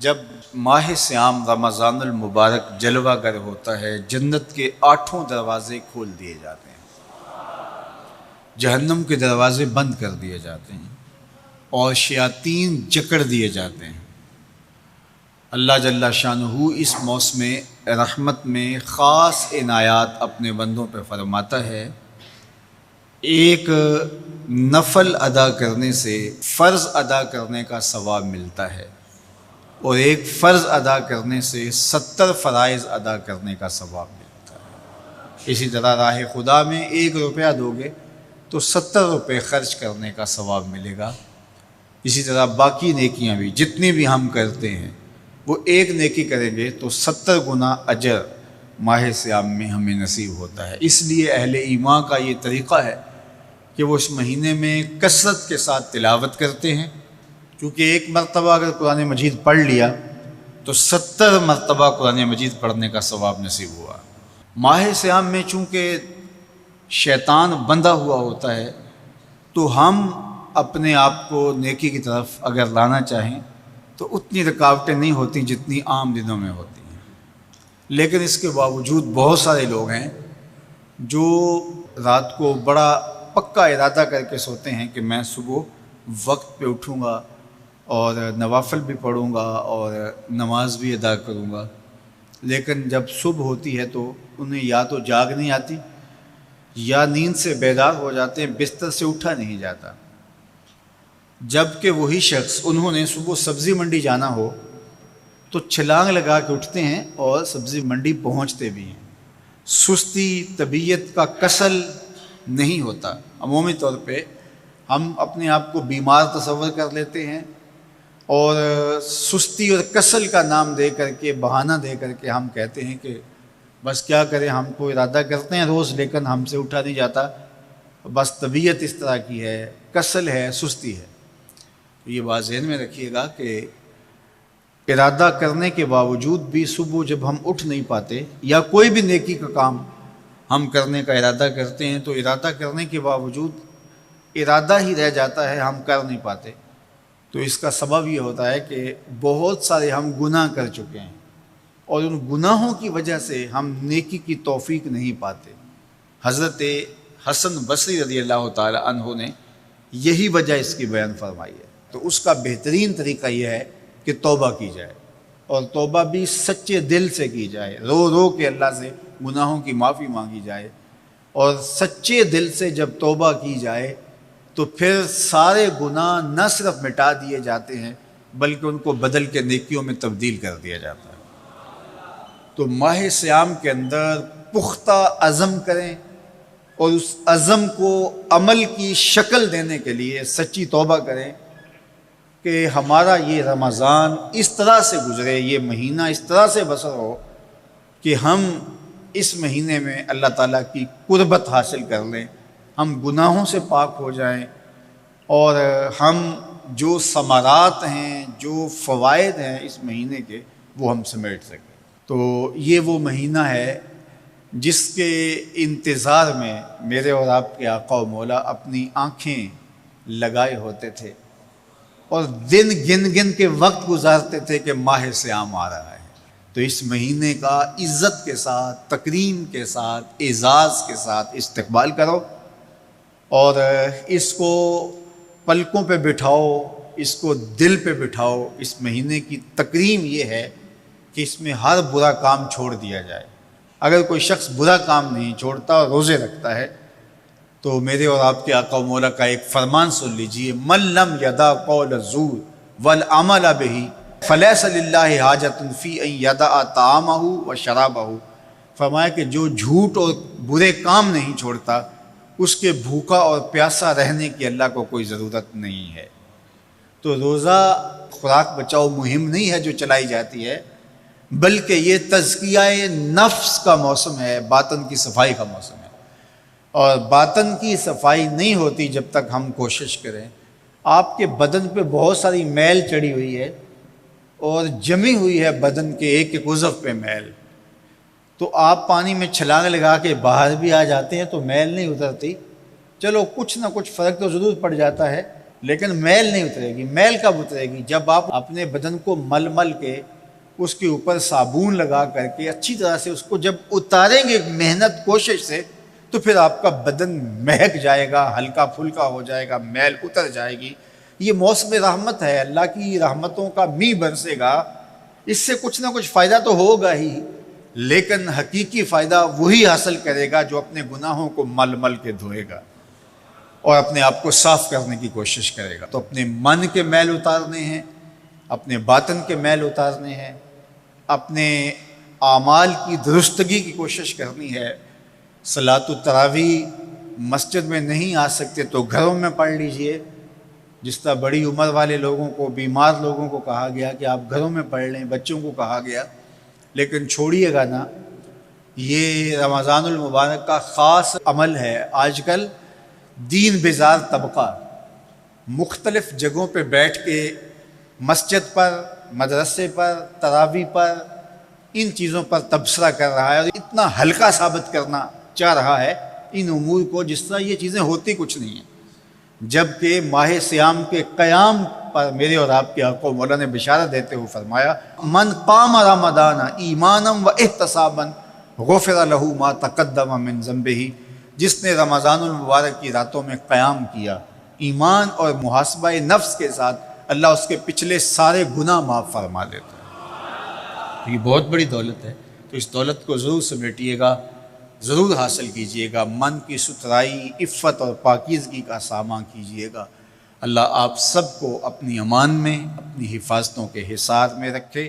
جب ماہ صیام رمضان المبارک جلوہ گر ہوتا ہے، جنت کے 8 دروازے کھول دیے جاتے ہیں، جہنم کے دروازے بند کر دیے جاتے ہیں اور شیاطین جکڑ دیے جاتے ہیں۔ اللہ جل شانہ اس موسم رحمت میں خاص عنایات اپنے بندوں پہ فرماتا ہے۔ ایک نفل ادا کرنے سے فرض ادا کرنے کا ثواب ملتا ہے اور ایک فرض ادا کرنے سے 70 فرائض ادا کرنے کا ثواب ملتا ہے۔ اسی طرح راہ خدا میں 1 روپیہ دو گے تو 70 روپے خرچ کرنے کا ثواب ملے گا۔ اسی طرح باقی نیکیاں بھی جتنی بھی ہم کرتے ہیں، وہ ایک نیکی کریں گے تو 70 گنا اجر ماہ صیام میں ہمیں نصیب ہوتا ہے۔ اس لیے اہل ایمان کا یہ طریقہ ہے کہ وہ اس مہینے میں کثرت کے ساتھ تلاوت کرتے ہیں، کیونکہ ایک مرتبہ اگر قرآن مجید پڑھ لیا تو 70 مرتبہ قرآن مجید پڑھنے کا ثواب نصیب ہوا۔ ماہ صیام میں چونکہ شیطان بندھا ہوا ہوتا ہے، تو ہم اپنے آپ کو نیکی کی طرف اگر لانا چاہیں تو اتنی رکاوٹیں نہیں ہوتی جتنی عام دنوں میں ہوتی ہیں، لیکن اس کے باوجود بہت سارے لوگ ہیں جو رات کو بڑا پکا ارادہ کر کے سوتے ہیں کہ میں صبح وقت پہ اٹھوں گا اور نوافل بھی پڑھوں گا اور نماز بھی ادا کروں گا، لیکن جب صبح ہوتی ہے تو انہیں یا تو جاگ نہیں آتی یا نیند سے بیدار ہو جاتے ہیں، بستر سے اٹھا نہیں جاتا۔ جبکہ وہی شخص انہوں نے صبح سبزی منڈی جانا ہو تو چھلانگ لگا کے اٹھتے ہیں اور سبزی منڈی پہنچتے بھی ہیں۔ سستی طبیعت کا کسل نہیں ہوتا۔ عمومی طور پہ ہم اپنے آپ کو بیمار تصور کر لیتے ہیں اور سستی اور کسل کا نام دے کر کے، بہانہ دے کر کے ہم کہتے ہیں کہ بس کیا کریں، ہم کو ارادہ کرتے ہیں روز لیکن ہم سے اٹھا نہیں جاتا، بس طبیعت اس طرح کی ہے، کسل ہے، سستی ہے۔ یہ بات ذہن میں رکھیے گا کہ ارادہ کرنے کے باوجود بھی صبح جب ہم اٹھ نہیں پاتے یا کوئی بھی نیکی کا کام ہم کرنے کا ارادہ کرتے ہیں تو ارادہ کرنے کے باوجود ارادہ ہی رہ جاتا ہے، ہم کر نہیں پاتے، تو اس کا سبب یہ ہوتا ہے کہ بہت سارے ہم گناہ کر چکے ہیں اور ان گناہوں کی وجہ سے ہم نیکی کی توفیق نہیں پاتے۔ حضرت حسن بصری رضی اللہ تعالی عنہ نے یہی وجہ اس کی بیان فرمائی ہے۔ تو اس کا بہترین طریقہ یہ ہے کہ توبہ کی جائے، اور توبہ بھی سچے دل سے کی جائے، رو رو کے اللہ سے گناہوں کی معافی مانگی جائے، اور سچے دل سے جب توبہ کی جائے تو پھر سارے گناہ نہ صرف مٹا دیے جاتے ہیں بلکہ ان کو بدل کے نیکیوں میں تبدیل کر دیا جاتا ہے۔ تو ماہ صیام کے اندر پختہ عزم کریں اور اس عزم کو عمل کی شکل دینے کے لیے سچی توبہ کریں کہ ہمارا یہ رمضان اس طرح سے گزرے، یہ مہینہ اس طرح سے بسر ہو کہ ہم اس مہینے میں اللہ تعالیٰ کی قربت حاصل کر لیں، ہم گناہوں سے پاک ہو جائیں اور ہم جو ثمرات ہیں، جو فوائد ہیں اس مہینے کے، وہ ہم سمیٹ سکیں۔ تو یہ وہ مہینہ ہے جس کے انتظار میں میرے اور آپ کے آقا و مولا اپنی آنکھیں لگائے ہوتے تھے اور دن گن گن کے وقت گزارتے تھے کہ ماہ صیام آ رہا ہے۔ تو اس مہینے کا عزت کے ساتھ، تکریم کے ساتھ، اعزاز کے ساتھ استقبال کرو اور اس کو پلکوں پہ بٹھاؤ، اس کو دل پہ بٹھاؤ۔ اس مہینے کی تکریم یہ ہے کہ اس میں ہر برا کام چھوڑ دیا جائے۔ اگر کوئی شخص برا کام نہیں چھوڑتا اور روزے رکھتا ہے تو میرے اور آپ کے آقا و مولا کا ایک فرمان سن لیجئے، من لم یدع قول الزور والعمل بہ فلیس للہ حاجۃ فی ان یدع طعامہ و شرابہ۔ فرمایا کہ جو جھوٹ اور برے کام نہیں چھوڑتا، اس کے بھوکا اور پیاسا رہنے کی اللہ کو کوئی ضرورت نہیں ہے۔ تو روزہ خوراک بچاؤ مہم نہیں ہے جو چلائی جاتی ہے، بلکہ یہ تزکیہ نفس کا موسم ہے، باطن کی صفائی کا موسم ہے، اور باطن کی صفائی نہیں ہوتی جب تک ہم کوشش کریں۔ آپ کے بدن پہ بہت ساری میل چڑھی ہوئی ہے اور جمی ہوئی ہے بدن کے ایک ایک عضو پہ میل، تو آپ پانی میں چھلانگ لگا کے باہر بھی آ جاتے ہیں تو میل نہیں اترتی، چلو کچھ نہ کچھ فرق تو ضرور پڑ جاتا ہے، لیکن میل نہیں اترے گی۔ میل کب اترے گی؟ جب آپ اپنے بدن کو مل مل کے اس کے اوپر صابن لگا کر کے اچھی طرح سے اس کو جب اتاریں گے محنت کوشش سے، تو پھر آپ کا بدن مہک جائے گا، ہلکا پھلکا ہو جائے گا، میل اتر جائے گی۔ یہ موسم رحمت ہے، اللہ کی رحمتوں کا میਂہ برسے گا، اس سے کچھ نہ کچھ فائدہ تو ہوگا ہی، لیکن حقیقی فائدہ وہی حاصل کرے گا جو اپنے گناہوں کو مل مل کے دھوئے گا اور اپنے آپ کو صاف کرنے کی کوشش کرے گا۔ تو اپنے من کے میل اتارنے ہیں، اپنے باطن کے میل اتارنے ہیں، اپنے اعمال کی درستگی کی کوشش کرنی ہے۔ صلاۃ التراویح مسجد میں نہیں آ سکتے تو گھروں میں پڑھ لیجئے، جس طرح بڑی عمر والے لوگوں کو، بیمار لوگوں کو کہا گیا کہ آپ گھروں میں پڑھ لیں، بچوں کو کہا گیا، لیکن چھوڑیے گا نا، یہ رمضان المبارک کا خاص عمل ہے۔ آج کل دین بیزار طبقہ مختلف جگہوں پہ بیٹھ کے مسجد پر، مدرسے پر، تراویح پر، ان چیزوں پر تبصرہ کر رہا ہے اور اتنا ہلکا ثابت کرنا چاہ رہا ہے ان امور کو، جس طرح یہ چیزیں ہوتی کچھ نہیں ہیں، جبکہ ماہ صیام کے قیام پر میرے اور آپ کے آقا مولا نے بشارت دیتے ہوئے فرمایا، من قام رمضان ایمانا و احتسابا غفر لہ ما تقدم من ذنبہ، جس نے رمضان المبارک کی راتوں میں قیام کیا ایمان اور محاسبہ نفس کے ساتھ، اللہ اس کے پچھلے سارے گناہ معاف فرما دیتا ہے۔ یہ بہت بڑی دولت ہے، تو اس دولت کو ضرور سمیٹیے گا، ضرور حاصل کیجئے گا، من کی ستھرائی، عفت اور پاکیزگی کا ساماں کیجئے گا۔ اللہ آپ سب کو اپنی امان میں، اپنی حفاظتوں کے حصار میں رکھے۔